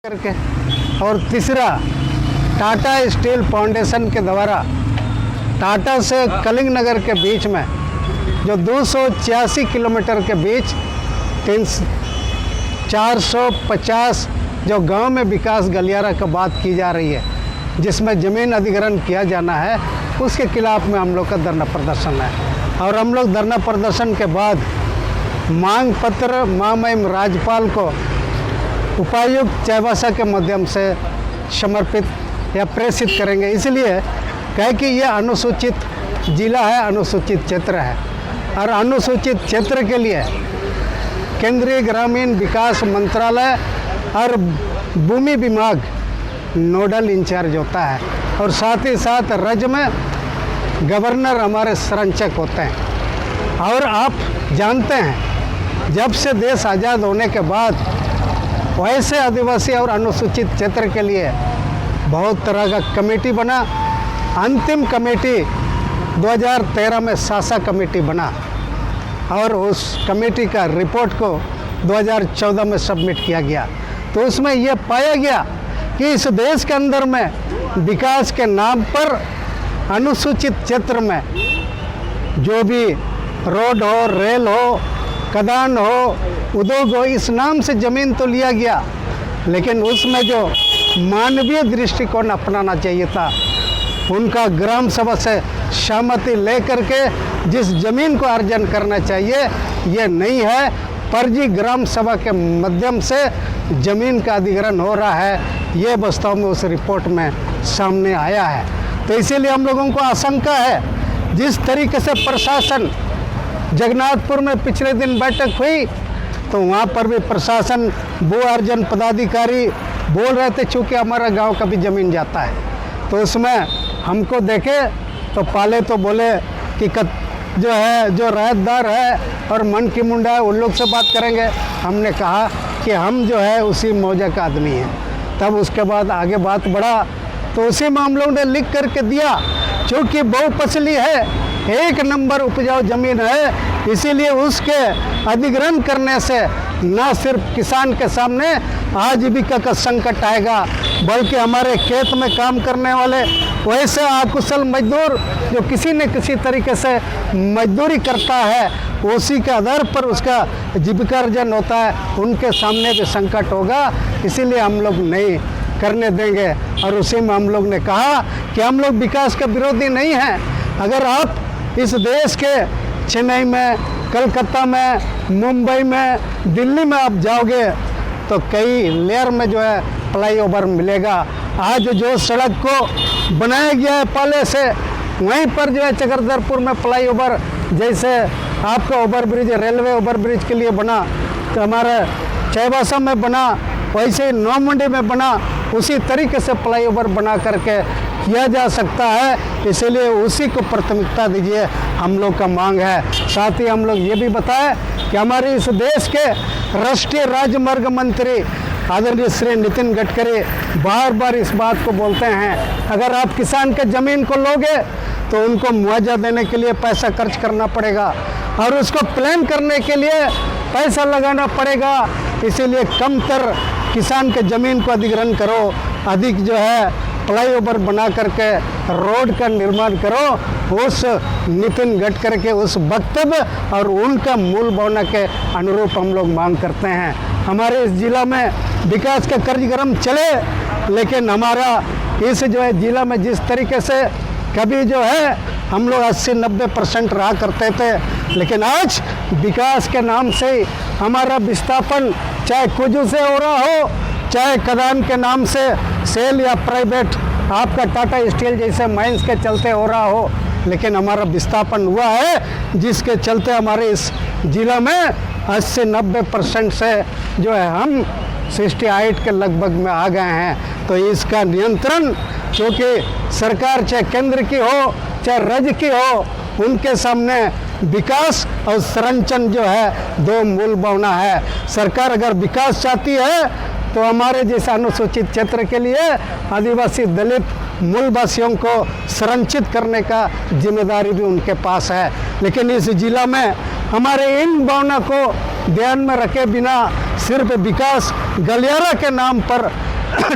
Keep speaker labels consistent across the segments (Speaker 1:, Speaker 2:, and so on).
Speaker 1: करके, और तीसरा टाटा स्टील फाउंडेशन के द्वारा टाटा से कलिंग नगर के बीच में जो 286 किलोमीटर के बीच 450 जो गांव में विकास गलियारा का बात की जा रही है, जिसमें ज़मीन अधिग्रहण किया जाना है, उसके खिलाफ में हम लोग का धरना प्रदर्शन है। और हम लोग धरना प्रदर्शन के बाद मांग पत्र महामहिम राज्यपाल को उपायुक्त चाईबासा के माध्यम से समर्पित या प्रेषित करेंगे। इसलिए कहे कि यह अनुसूचित जिला है, अनुसूचित क्षेत्र है, और अनुसूचित क्षेत्र के लिए केंद्रीय ग्रामीण विकास मंत्रालय और भूमि विभाग नोडल इंचार्ज होता है, और साथ ही साथ राज्य में गवर्नर हमारे संरक्षक होते हैं। और आप जानते हैं, जब से देश आज़ाद होने के बाद वैसे आदिवासी और अनुसूचित क्षेत्र के लिए बहुत तरह का कमेटी बना। अंतिम कमेटी 2013 में सासा कमेटी बना, और उस कमेटी का रिपोर्ट को 2014 में सबमिट किया गया। तो उसमें यह पाया गया कि इस देश के अंदर में विकास के नाम पर अनुसूचित क्षेत्र में जो भी रोड हो, रेल हो, खदान हो, उद्योग हो, इस नाम से ज़मीन तो लिया गया, लेकिन उसमें जो मानवीय दृष्टिकोण अपनाना चाहिए था, उनका ग्राम सभा से सहमति लेकर के जिस ज़मीन को अर्जन करना चाहिए, ये नहीं है। फर्जी ग्राम सभा के माध्यम से ज़मीन का अधिग्रहण हो रहा है, ये वास्तव में उस रिपोर्ट में सामने आया है। तो इसीलिए हम लोगों को आशंका है, जिस तरीके से प्रशासन जगन्नाथपुर में पिछले दिन बैठक हुई, तो वहाँ पर भी प्रशासन भू अर्जन पदाधिकारी बोल रहे थे, चूँकि हमारा गांव का भी ज़मीन जाता है। तो उसमें हमको देखे तो पहले तो बोले कि जो है, जो राहतदार है और मन की मुंडा है, उन लोग से बात करेंगे। हमने कहा कि हम जो है उसी मौजा का आदमी हैं। तब उसके बाद आगे बात बढ़ा, तो उसी में हम लोगों ने लिख करके दिया, चूँकि बहुफसली है, 1 नंबर उपजाऊ ज़मीन है, इसीलिए उसके अधिग्रहण करने से न सिर्फ किसान के सामने आजीविका का संकट आएगा, बल्कि हमारे खेत में काम करने वाले वैसे अकुशल मजदूर जो किसी न किसी तरीके से मजदूरी करता है, उसी के आधार पर उसका जीविका अर्जन होता है, उनके सामने भी संकट होगा। इसीलिए हम लोग नहीं करने देंगे। और उसी में हम लोग ने कहा कि हम लोग विकास के विरोधी नहीं हैं। अगर आप इस देश के चेन्नई में, कलकत्ता में, मुंबई में, दिल्ली में आप जाओगे तो कई लेयर में जो है फ्लाईओवर मिलेगा। आज जो सड़क को बनाया गया है पहले से, वहीं पर जो है चक्रधरपुर में फ्लाईओवर, जैसे आपका ओवरब्रिज रेलवे ओवरब्रिज के लिए बना, तो हमारे चाईबासा में बना, वैसे नौमंडी में बना, उसी तरीके से फ्लाईओवर बना करके किया जा सकता है। इसलिए उसी को प्राथमिकता दीजिए, हम लोग का मांग है। साथ ही हम लोग ये भी बताएं कि हमारे इस देश के राष्ट्रीय राजमार्ग मंत्री आदरणीय श्री नितिन गडकरी बार बार इस बात को बोलते हैं, अगर आप किसान के ज़मीन को लोगे तो उनको मुआवजा देने के लिए पैसा खर्च करना पड़ेगा, और उसको प्लान करने के लिए पैसा लगाना पड़ेगा। इसीलिए कमतर किसान के ज़मीन को अधिग्रहण करो, अधिक जो है फ्लाईओवर बना करके रोड का निर्माण करो। उस नितिन गडकरी के उस वक्तव्य और उनका मूल भावना के अनुरूप हम लोग मांग करते हैं। हमारे इस जिला में विकास का कार्यक्रम चले, लेकिन हमारा इस जो है जिला में जिस तरीके से कभी जो है हम लोग 80-90% रहा करते थे, लेकिन आज विकास के नाम से हमारा विस्थापन चाहे कुजू से हो रहा हो, चाहे खदान के नाम से सेल या प्राइवेट आपका टाटा स्टील जैसे माइंस के चलते हो रहा हो, लेकिन हमारा विस्थापन हुआ है, जिसके चलते हमारे इस जिला में 80-90% से जो है हम 68 के लगभग में आ गए हैं। तो इसका नियंत्रण, क्योंकि सरकार चाहे केंद्र की हो चाहे राज्य की हो, उनके सामने विकास और संरक्षण जो है दो मूल भावना है। सरकार अगर विकास चाहती है तो हमारे जैसे अनुसूचित क्षेत्र के लिए आदिवासी दलित मूलवासियों को संरक्षित करने का जिम्मेदारी भी उनके पास है। लेकिन इस जिला में हमारे इन भावना को ध्यान में रखे बिना सिर्फ विकास गलियारा के नाम पर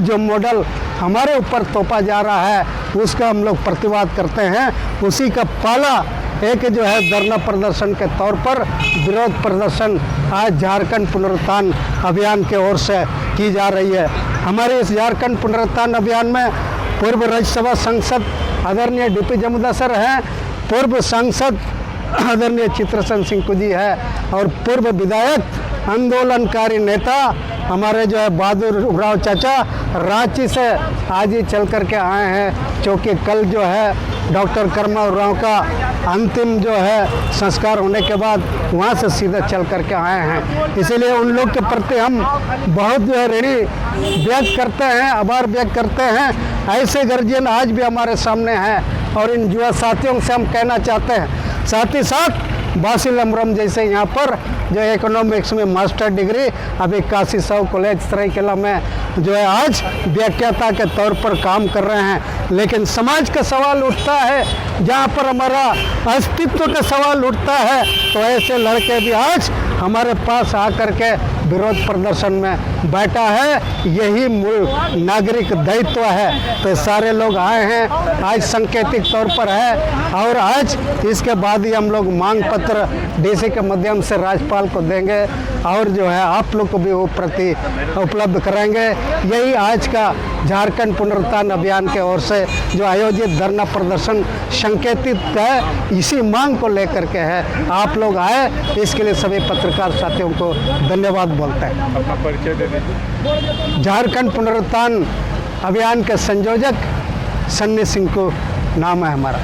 Speaker 1: जो मॉडल हमारे ऊपर थोपा जा रहा है उसका हम लोग प्रतिवाद करते हैं। उसी का पहला एक जो है धरना प्रदर्शन के तौर पर विरोध प्रदर्शन आज झारखंड पुनरुत्थान अभियान के ओर से की जा रही है। हमारे इस झारखंड पुनरुत्थान अभियान में पूर्व राज्यसभा सांसद आदरणीय डीपी जमुदा सर हैं, पूर्व सांसद आदरणीय चित्रसेन सिंह जी है और पूर्व विधायक आंदोलनकारी नेता हमारे जो है बहादुर राव चाचा रांची से आज ही चल करके आए हैं, क्योंकि कल जो है डॉक्टर कर्मा राव का अंतिम जो है संस्कार होने के बाद वहाँ से सीधा चल करके आए हैं। इसीलिए उन लोग के प्रति हम बहुत जो है ऋणी व्यक्त करते हैं, आभार व्यक्त करते हैं। ऐसे गार्जियन आज भी हमारे सामने हैं और इन युवा साथियों से हम कहना चाहते हैं, साथ ही साथ बासिल अमरम जैसे यहाँ पर जो इकोनॉमिक्स में मास्टर डिग्री अभी काशी साहू कॉलेज सरायकेला में जो है आज व्याख्याता के तौर पर काम कर रहे हैं। लेकिन समाज का सवाल उठता है, जहाँ पर हमारा अस्तित्व का सवाल उठता है, तो ऐसे लड़के भी आज हमारे पास आकर के विरोध प्रदर्शन में बैठा है। यही मूल नागरिक दायित्व है। तो सारे लोग आए हैं, आज सांकेतिक तौर पर है और आज इसके बाद ही हम लोग मांग पत्र डीसी के माध्यम से राज्यपाल को देंगे और जो है आप लोग को भी वो प्रति उपलब्ध कराएंगे। यही आज का झारखंड पुनरुत्थान अभियान के ओर से जो आयोजित धरना प्रदर्शन संकेतित है, इसी मांग को लेकर के है। आप लोग आए, इसके लिए सभी पत्रकार साथियों को धन्यवाद बोलते हैं।
Speaker 2: अपना परिचय दे दीजिए।
Speaker 1: झारखंड पुनरुत्थान अभियान के संयोजक सन्नी सिंह को नाम है हमारा।